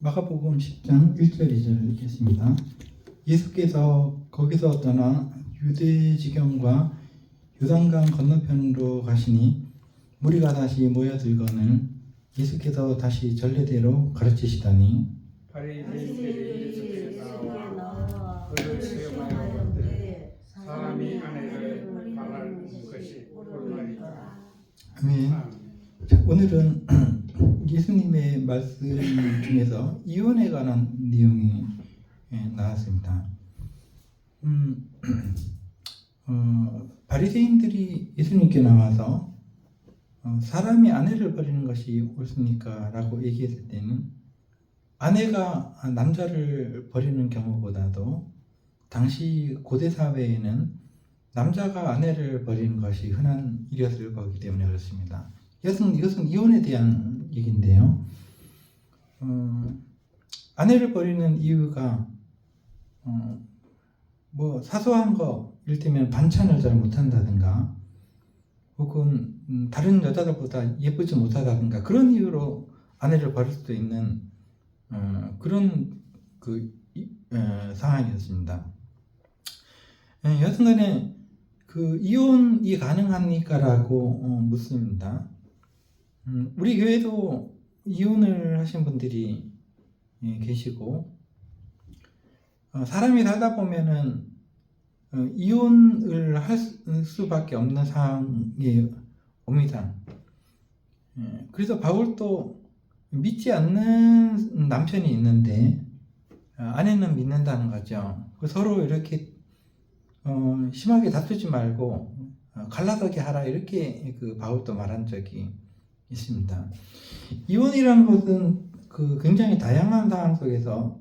마가복음 10장 1절 2절 읽겠습니다. 예수께서 거기서 떠나 유대 지경과 요단강 건너편으로 가시니 무리가 다시 모여들거늘 예수께서 다시 전례대로 가르치시더니 바리새인들이 예수께 나와 그를 시험하였는데 사람이 아내를 바라는 것이 옳으니까. 아멘. 자, 오늘은 예수님의 말씀 중에서 이혼에 관한 내용이 나왔습니다. 바리새인들이 예수님께 나와서 사람이 아내를 버리는 것이 옳습니까? 라고 얘기했을 때는 아내가 남자를 버리는 경우보다도 당시 고대 사회에는 남자가 아내를 버리는 것이 흔한 일이었을 거기 때문에 그렇습니다. 이것은 이혼에 대한 얘기인데요. 아내를 버리는 이유가 뭐 사소한 거, 이를테면 반찬을 잘 못한다든가 혹은 다른 여자들보다 예쁘지 못하다든가 그런 이유로 아내를 버릴 수도 있는 그런 상황이었습니다. 여튼간에 이혼이 가능합니까라고 묻습니다. 우리 교회도 이혼을 하신 분들이 계시고 사람이 살다 보면은 이혼을 할 수밖에 없는 상황이 옵니다. 그래서 바울도 믿지 않는 남편이 있는데 아내는 믿는다는 거죠. 서로 이렇게 심하게 다투지 말고 갈라서게 하라 이렇게 바울도 말한 적이 있습니다. 이혼이라는 것은 굉장히 다양한 상황 속에서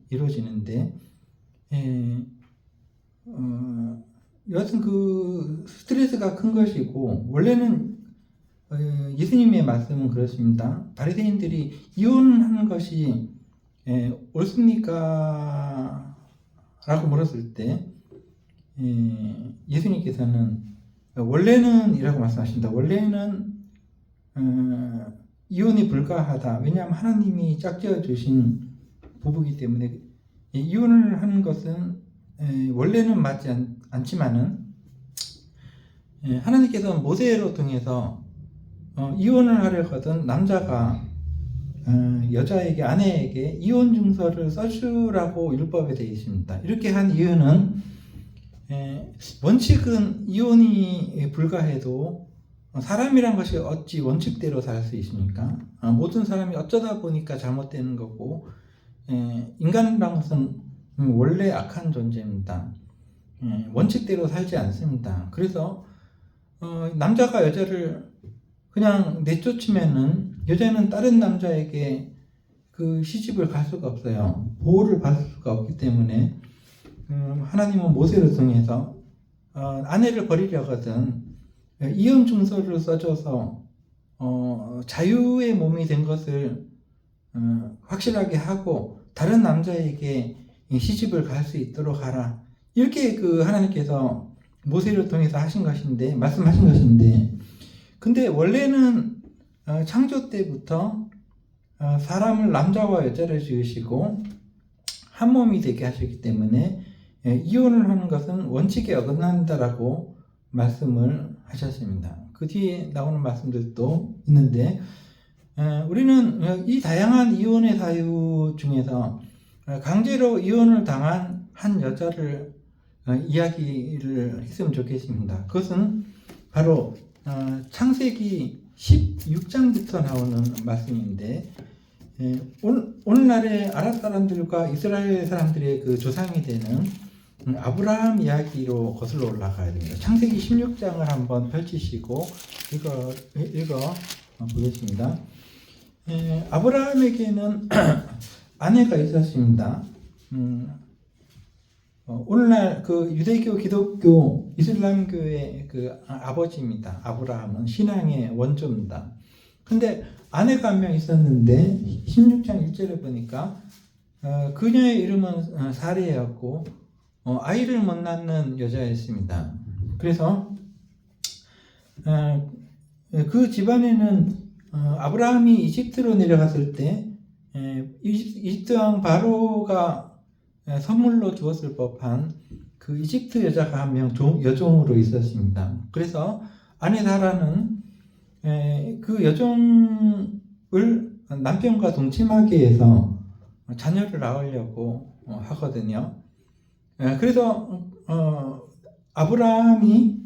이루어지는데 여하튼 스트레스가 큰 것이고 원래는 예수님의 말씀은 그렇습니다. 바리새인들이 이혼하는 것이 옳습니까? 라고 물었을 때 예수님께서는 원래는 이라고 말씀하십니다. 원래는 이혼이 불가하다. 왜냐하면 하나님이 짝지어 주신 부부이기 때문에 이혼을 하는 것은 원래는 맞지 않지만은 하나님께서 모세로 통해서 이혼을 하려거든 남자가 여자에게 아내에게 이혼 증서를 써주라고 율법에 되어 있습니다. 이렇게 한 이유는 원칙은 이혼이 불가해도 사람이란 것이 어찌 원칙대로 살 수 있습니까? 모든 사람이 어쩌다 보니까 잘못되는 거고 인간이란 것은 원래 악한 존재입니다. 원칙대로 살지 않습니다. 그래서 남자가 여자를 그냥 내쫓으면은 여자는 다른 남자에게 시집을 갈 수가 없어요. 보호를 받을 수가 없기 때문에 하나님은 모세를 통해서 아내를 버리려거든 이혼 증서를 써줘서 자유의 몸이 된 것을 확실하게 하고 다른 남자에게 시집을 갈 수 있도록 하라. 이렇게 하나님께서 모세를 통해서 말씀하신 것인데 근데 원래는 창조 때부터 사람을 남자와 여자를 지으시고 한 몸이 되게 하셨기 때문에 이혼을 하는 것은 원칙에 어긋난다라고 말씀을 하셨습니다. 그 뒤에 나오는 말씀들도 있는데 우리는 이 다양한 이혼의 사유 중에서 강제로 이혼을 당한 한 여자를 이야기를 했으면 좋겠습니다. 그것은 바로 창세기 16장부터 나오는 말씀인데 오늘날의 아랍 사람들과 이스라엘 사람들의 조상이 되는 아브라함 이야기로 거슬러 올라가야 됩니다. 창세기 16장을 한번 펼치시고 읽어 보겠습니다. 아브라함에게는 아내가 있었습니다. 오늘날 유대교, 기독교, 이슬람교의 아버지입니다. 아브라함은 신앙의 원조입니다. 근데 아내가 한 명 있었는데 16장 1절에 보니까 그녀의 이름은 사레였고 아이를 못 낳는 여자였습니다. 그래서 그 집안에는 아브라함이 이집트로 내려갔을 때 이집트 왕 바로가 선물로 주었을 법한 그 이집트 여자가 한 명 여종으로 있었습니다. 그래서 아내 사라는 그 여종을 남편과 동침하게 해서 자녀를 낳으려고 하거든요. 그래서 아브라함이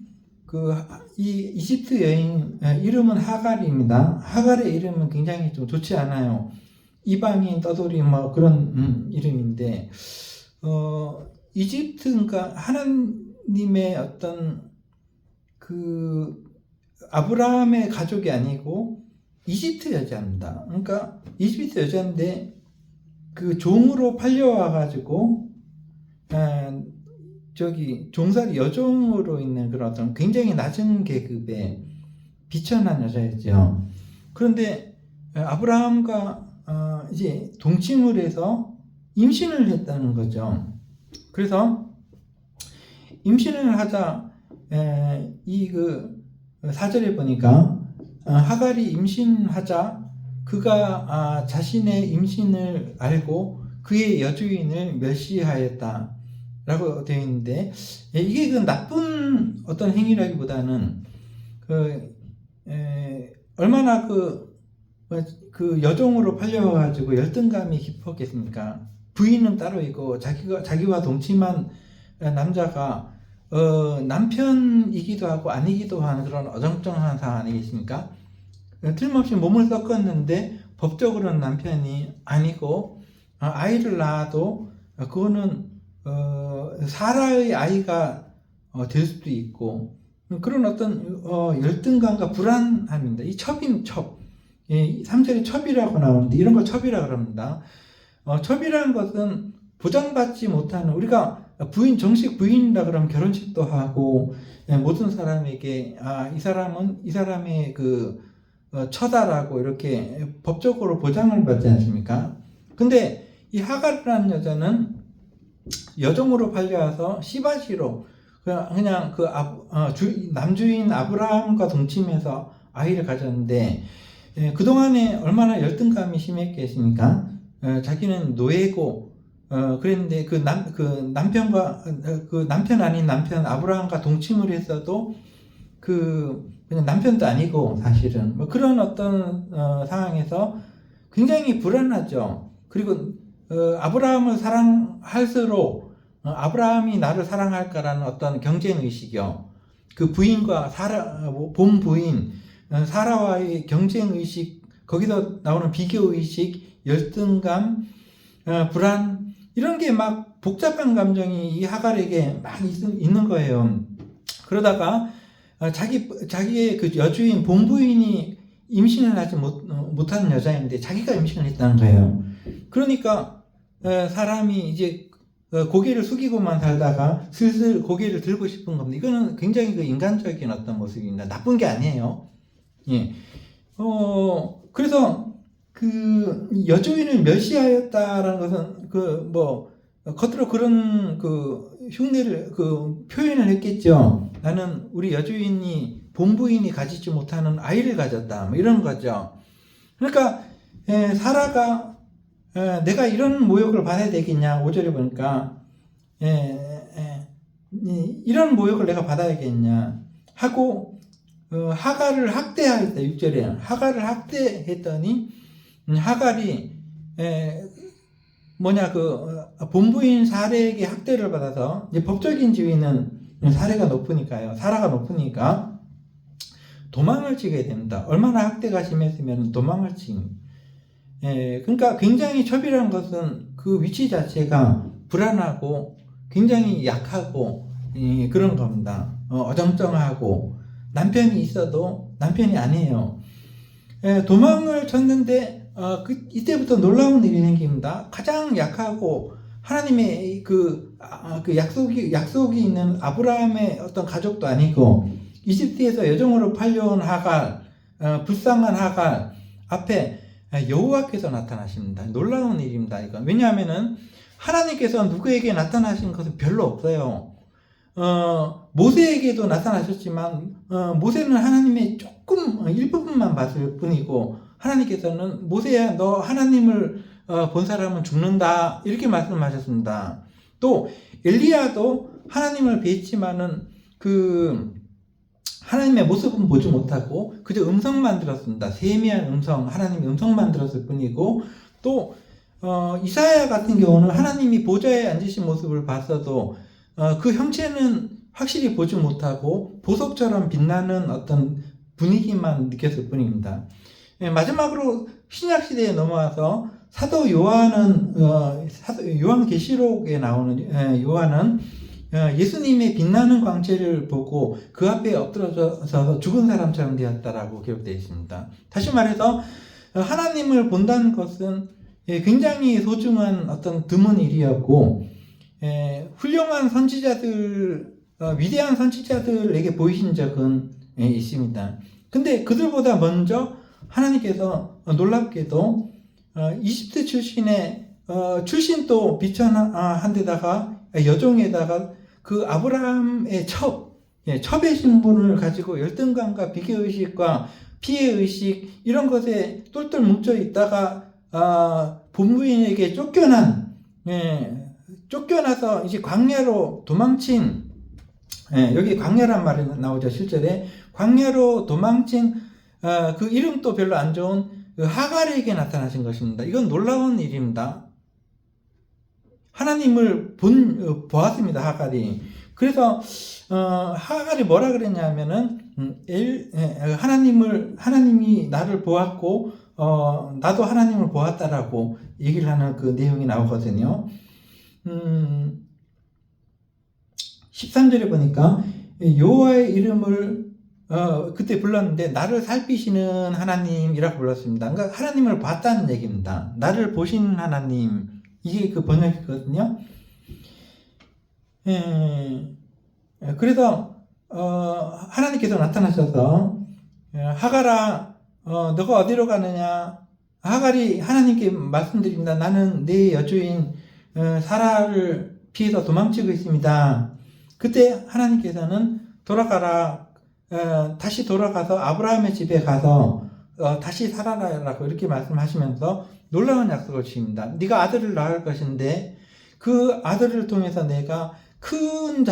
이 이집트 여인 이름은 하갈입니다. 하갈의 이름은 굉장히 좀 좋지 않아요. 이방인 떠돌이 뭐 그런 이름인데 이집트가 하나님의 어떤 그 아브라함의 가족이 아니고 이집트 여자입니다. 그러니까 이집트 여자인데 그 종으로 팔려와 가지고 종살이 여종으로 있는 그런 어떤 굉장히 낮은 계급의 비천한 여자였죠. 그런데 아브라함과 이제 동침을 해서 임신을 했다는 거죠. 그래서 임신을 하자 이 4절에 보니까 하갈이 임신하자 그가 자신의 임신을 알고 그의 여주인을 멸시하였다 라고 되어 있는데 이게 그 나쁜 어떤 행위라기보다는 얼마나 그 여종으로 팔려가지고 열등감이 깊었겠습니까? 부인은 따로 있고 자기와 동침한 남자가 남편이기도 하고 아니기도 한 그런 어정쩡한 상황 아니겠습니까? 틀림없이 몸을 섞었는데 법적으로는 남편이 아니고 아이를 낳아도 그거는 사라의 아이가 될 수도 있고 그런 어떤 열등감과 불안함입니다. 이 첩인 첩, 3절에 첩이라고 나오는데 이런 걸 첩이라고 합니다. 첩이라는 것은 보장받지 못하는 우리가 정식 부인이라 그러면 결혼식도 하고 모든 사람에게 이 사람의 처다라고 이렇게 법적으로 보장을 받지 않습니까? 근데 이 하갈이라는 여자는 여종으로 팔려와서 시바시로 그냥 남주인 아브라함과 동침해서 아이를 가졌는데 그동안에 얼마나 열등감이 심했겠습니까? 자기는 노예고 그랬는데 남편과 남편 아닌 남편 아브라함과 동침을 했어도 그냥 남편도 아니고 사실은 뭐 그런 어떤 상황에서 굉장히 불안하죠. 그리고 아브라함을 사랑할수록 아브라함이 나를 사랑할까라는 어떤 경쟁 의식이요. 그 부인과 본 부인 사라와의 경쟁 의식, 거기서 나오는 비교 의식, 열등감, 불안 이런 게 막 복잡한 감정이 이 하갈에게 막 있는 거예요. 그러다가 자기의 그 여주인 본부인이 임신을 하지 못하는 여자인데 자기가 임신을 했다는 거예요. 그러니까 사람이 이제 고개를 숙이고만 살다가 슬슬 고개를 들고 싶은 겁니다. 이거는 굉장히 인간적인 어떤 모습입니다. 나쁜 게 아니에요. 예. 그래서 여주인을 멸시하였다라는 것은 겉으로 그런 흉내를 표현을 했겠죠. 나는 우리 여주인이 본부인이 가지지 못하는 아이를 가졌다. 뭐 이런 거죠. 그러니까 사라가 내가 이런 모욕을 받아야 되겠냐. 5절에 보니까 이런 모욕을 내가 받아야겠냐 하고 하갈을 학대하였다. 6절에 하갈을 학대했더니 하갈이 본부인 사례에게 학대를 받아서 이제 법적인 지위는 사례가 높으니까요. 사라가 높으니까 도망을 치게 됩니다. 얼마나 학대가 심했으면 도망을 치니. 그러니까 굉장히 첩이라는 것은 그 위치 자체가 불안하고 굉장히 약하고 그런 겁니다. 어정쩡하고 남편이 있어도 남편이 아니에요. 도망을 쳤는데 이때부터 놀라운 일이 생깁니다. 가장 약하고 하나님의 약속이 있는 아브라함의 어떤 가족도 아니고 이집트에서 여종으로 팔려온 하갈, 불쌍한 하갈 앞에 여호와께서 나타나십니다. 놀라운 일입니다. 이건 왜냐하면은 하나님께서 누구에게 나타나신 것은 별로 없어요. 모세에게도 나타나셨지만 모세는 하나님의 조금 일부분만 봤을 뿐이고 하나님께서는 모세야 너 하나님을 본 사람은 죽는다 이렇게 말씀하셨습니다. 또 엘리야도 하나님을 뵀지만은 그 하나님의 모습은 보지 못하고 그저 음성만 들었습니다. 세미한 음성, 하나님의 음성만 들었을 뿐이고, 또 이사야 같은 경우는 하나님이 보좌에 앉으신 모습을 봤어도 그 형체는 확실히 보지 못하고 보석처럼 빛나는 어떤 분위기만 느꼈을 뿐입니다. 마지막으로 신약 시대에 넘어와서 사도 요한은 요한계시록에 나오는 요한은 예수님의 빛나는 광채를 보고 그 앞에 엎드러져서 죽은 사람처럼 되었다라고 기록되어 있습니다. 다시 말해서 하나님을 본다는 것은 굉장히 소중한 어떤 드문 일이었고, 훌륭한 선지자들, 위대한 선지자들에게 보이신 적은 있습니다. 근데 그들보다 먼저 하나님께서 놀랍게도 이집트 출신의 출신도 비천한 데다가 여종에다가 그 아브라함의 첩의 신분을 가지고 열등감과 비교의식과 피해의식 이런 것에 똘똘 뭉쳐 있다가 본부인에게 쫓겨나서 이제 광야로 도망친, 여기 광야란 말이 나오죠. 실제로 광야로 도망친 그 이름도 별로 안 좋은 그 하갈에게 나타나신 것입니다. 이건 놀라운 일입니다. 하나님을 보았습니다. 하갈이. 그래서 하갈이 뭐라 그랬냐면은 하나님이 나를 보았고 나도 하나님을 보았다라고 얘기를 하는 그 내용이 나오거든요. 13절에 보니까 여호와의 이름을 그때 불렀는데 나를 살피시는 하나님이라고 불렀습니다. 그러니까 하나님을 봤다는 얘기입니다. 나를 보신 하나님, 이게 그 번역이거든요. 그래서 하나님께서 나타나셔서 하갈아, 너가 어디로 가느냐? 하갈이 하나님께 말씀드립니다. 나는 내 여주인 사라를 피해서 도망치고 있습니다. 그때 하나님께서는 돌아가라, 다시 돌아가서 아브라함의 집에 가서 다시 살아라라고 이렇게 말씀하시면서 놀라운 약속을 주십니다. 네가 아들을 낳을 것인데 그 아들을 통해서 내가 큰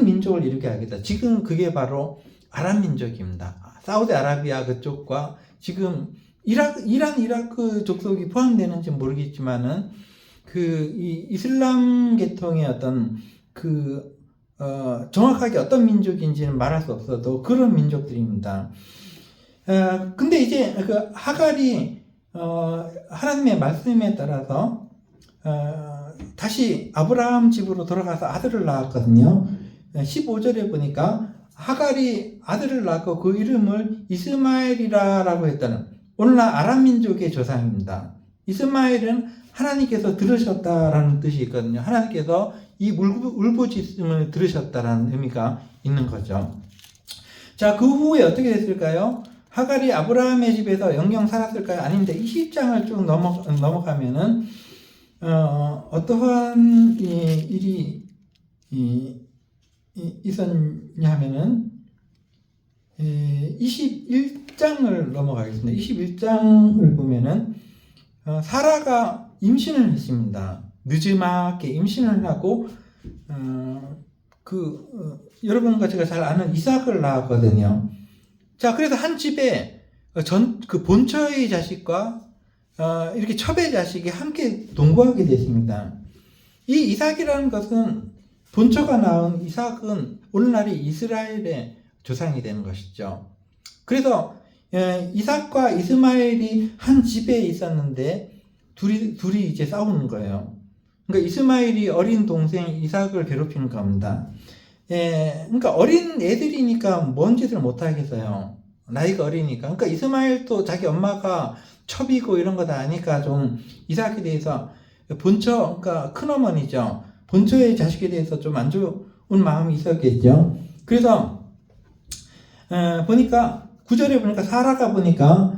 민족을 이루게 하겠다. 지금 그게 바로 아랍 민족입니다. 사우디아라비아 그쪽과 지금 이라크 족속이 포함되는지 모르겠지만은 이 이슬람 계통의 어떤 정확하게 어떤 민족인지는 말할 수 없어도 그런 민족들입니다. 근데 이제 그 하갈이 하나님의 말씀에 따라서 다시 아브라함 집으로 돌아가서 아들을 낳았거든요. 15절에 보니까 하갈이 아들을 낳고 그 이름을 이스마엘이라고 했다는, 오늘날 아람 민족의 조상입니다. 이스마엘은 하나님께서 들으셨다라는 뜻이 있거든요. 하나님께서 이 울부짖음을 들으셨다라는 의미가 있는 거죠. 자, 그 후에 어떻게 됐을까요? 하갈이 아브라함의 집에서 영영 살았을까요? 아닌데 20장을 쭉 넘어가면은 어떠한 일이 있었냐 하면은 21장을 넘어가겠습니다. 21장을 보면은 사라가 임신을 했습니다. 늦지막게 임신을 하고 여러분과 제가 잘 아는 이삭을 낳았거든요. 자, 그래서 한 집에 그 본처의 자식과 이렇게 첩의 자식이 함께 동거하게 됐습니다. 이 이삭이라는 것은 본처가 낳은 이삭은 오늘날의 이스라엘의 조상이 되는 것이죠. 그래서 이삭과 이스마엘이 한 집에 있었는데 둘이 이제 싸우는 거예요. 그러니까 이스마엘이 어린 동생 이삭을 괴롭히는 겁니다. 그러니까 어린 애들이니까 뭔 짓을 못 하겠어요. 나이가 어리니까. 그러니까 이스마엘도 자기 엄마가 첩이고 이런 거 다 아니까 좀 이삭에 대해서 본처, 그러니까 큰어머니죠. 본처의 자식에 대해서 좀 안 좋은 마음이 있었겠죠. 그래서 보니까 9절에 보니까 사라가 보니까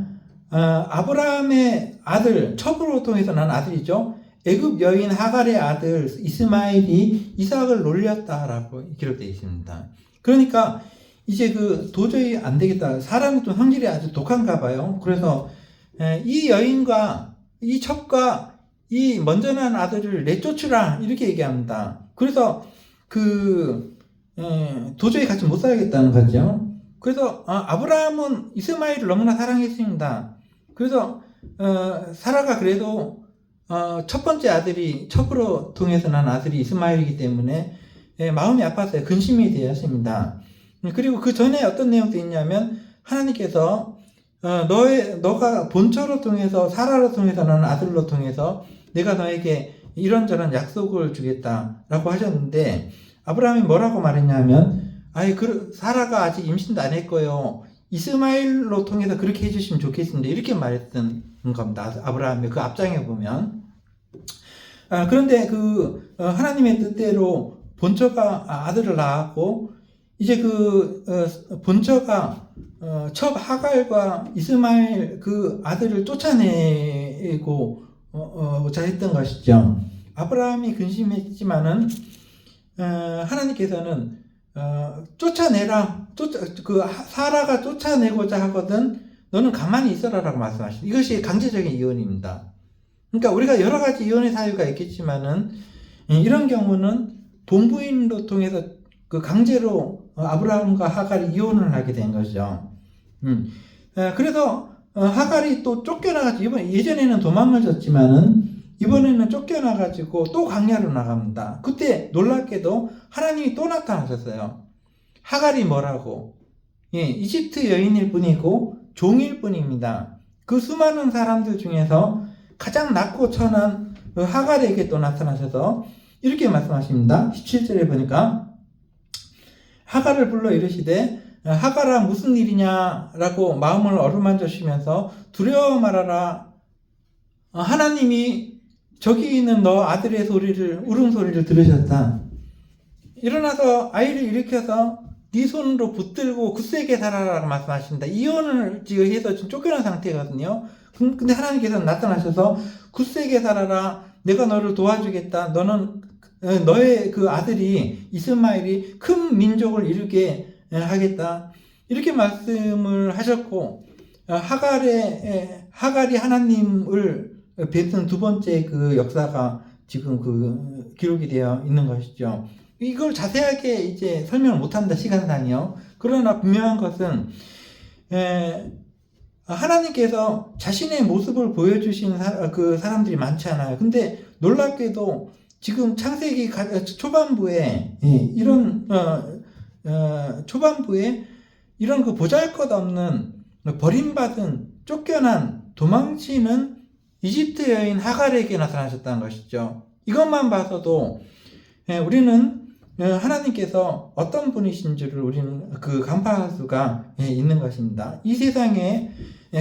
아브라함의 아들, 첩으로 통해서 난 아들이죠. 애굽 여인 하갈의 아들 이스마엘이 이삭을 놀렸다라고 기록되어 있습니다. 그러니까 이제 도저히 안 되겠다. 사람이 좀 성질이 아주 독한가 봐요. 그래서 이 여인과 이 첩과 이 먼저 난 아들을 내쫓으라 이렇게 얘기합니다. 그래서 도저히 같이 못 살겠다는 거죠. 그래서 아브라함은 이스마엘을 너무나 사랑했습니다. 그래서 사라가 그래도 첫 번째 아들이 첩으로 통해서 난 아들이 이스마엘이기 때문에 마음이 아팠어요. 근심이 되었습니다. 그리고 그 전에 어떤 내용도 있냐면 하나님께서 너가 본처로 통해서 사라로 통해서 나는 아들로 통해서 내가 너에게 이런저런 약속을 주겠다라고 하셨는데 아브라함이 뭐라고 말했냐면 사라가 아직 임신도 안 했고요. 이스마엘로 통해서 그렇게 해주시면 좋겠습니다. 이렇게 말했던 겁니다. 아브라함의 그 앞장에 보면. 그런데 하나님의 뜻대로 본처가 아들을 낳았고 이제 본처가 첩 하갈과 이스마엘 그 아들을 쫓아내고 자 했던 것이죠. 아브라함이 근심했지만은 하나님께서는 쫓아내라. 사라가 쫓아내고자 하거든 너는 가만히 있어라라고 말씀하시죠. 이것이 강제적인 이혼입니다. 그러니까 우리가 여러 가지 이혼의 사유가 있겠지만은 이런 경우는 본부인으로 통해서 강제로 아브라함과 하갈이 이혼을 하게 된 거죠. 그래서 하갈이 또 쫓겨나가지고 예전에는 도망을 줬지만은 이번에는 쫓겨나가지고 또 광야로 나갑니다. 그때 놀랍게도 하나님이 또 나타나셨어요. 하갈이 뭐라고? 이집트 여인일 뿐이고 종일 뿐입니다. 그 수많은 사람들 중에서 가장 낮고 천한 하갈에게 또 나타나셔서 이렇게 말씀하십니다. 17절에 보니까 하갈을 불러 이르시되 하갈아 무슨 일이냐라고 마음을 어루만져 주시면서 두려워 말아라. 하나님이 저기 있는 너 아들의 울음소리를 들으셨다. 일어나서 아이를 일으켜서 네 손으로 붙들고 굳세게 살아라라고 말씀하십니다. 이혼을 지금 해서 지금 쫓겨난 상태거든요. 근데 하나님께서 나타나셔서 굳세게 살아라. 내가 너를 도와주겠다. 너의 그 아들이 이스마엘이 큰 민족을 이루게 하겠다. 이렇게 말씀을 하셨고 하갈이 하나님을 뵙는 두 번째 그 역사가 지금 기록이 되어 있는 것이죠. 이걸 자세하게 이제 설명을 못한다, 시간상이요. 그러나 분명한 것은 하나님께서 자신의 모습을 보여주신 그 사람들이 많지 않아요. 근데 놀랍게도 지금 창세기 초반부에 이런 그 보잘것없는 버림받은 쫓겨난 도망치는 이집트 여인 하갈에게 나타나셨다는 것이죠. 이것만 봐서도 우리는 하나님께서 어떤 분이신 줄을 우리는 간파할 수가 있는 것입니다. 이 세상에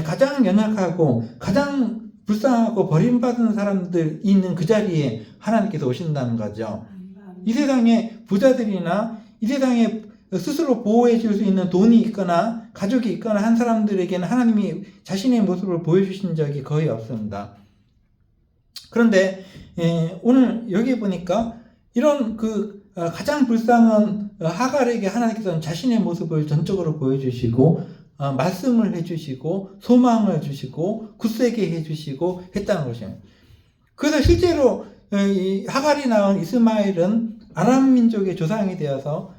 가장 연약하고 가장 불쌍하고 버림받은 사람들이 있는 그 자리에 하나님께서 오신다는 거죠. 이 세상에 부자들이나 이 세상에 스스로 보호해 줄 수 있는 돈이 있거나 가족이 있거나 한 사람들에게는 하나님이 자신의 모습을 보여주신 적이 거의 없습니다. 그런데 오늘 여기 보니까 이런 가장 불쌍한 하갈에게 하나님께서는 자신의 모습을 전적으로 보여주시고 말씀을 해주시고 소망을 주시고 굳세게 해주시고 했다는 것이에요. 그래서 실제로 이 하갈이 낳은 이스마엘은 아람 민족의 조상이 되어서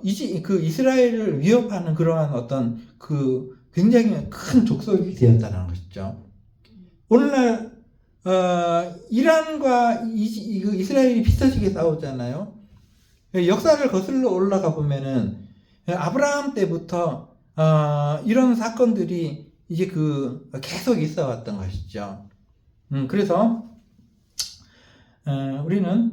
이스라엘을 위협하는 그러한 어떤 굉장히 큰 족속이 되었다는 것이죠. 오늘날 이란과 이스라엘이 비슷하게 싸우잖아요. 역사를 거슬러 올라가 보면은 아브라함 때부터 이런 사건들이 이제 계속 있어 왔던 것이죠. 그래서 우리는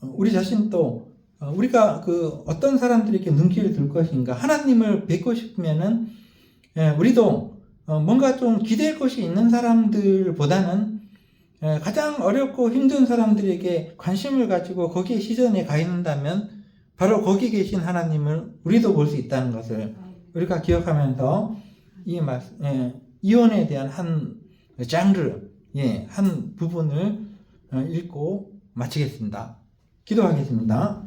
우리 자신도 우리가 어떤 사람들에게 눈길을 둘 것인가, 하나님을 뵙고 싶으면은 우리도 뭔가 좀 기댈 것이 있는 사람들보다는 가장 어렵고 힘든 사람들에게 관심을 가지고 거기에 시선에 가 있는다면 바로 거기 계신 하나님을 우리도 볼 수 있다는 것을 우리가 기억하면서 이혼에 대한 한 장르, 한 부분을 읽고 마치겠습니다. 기도하겠습니다.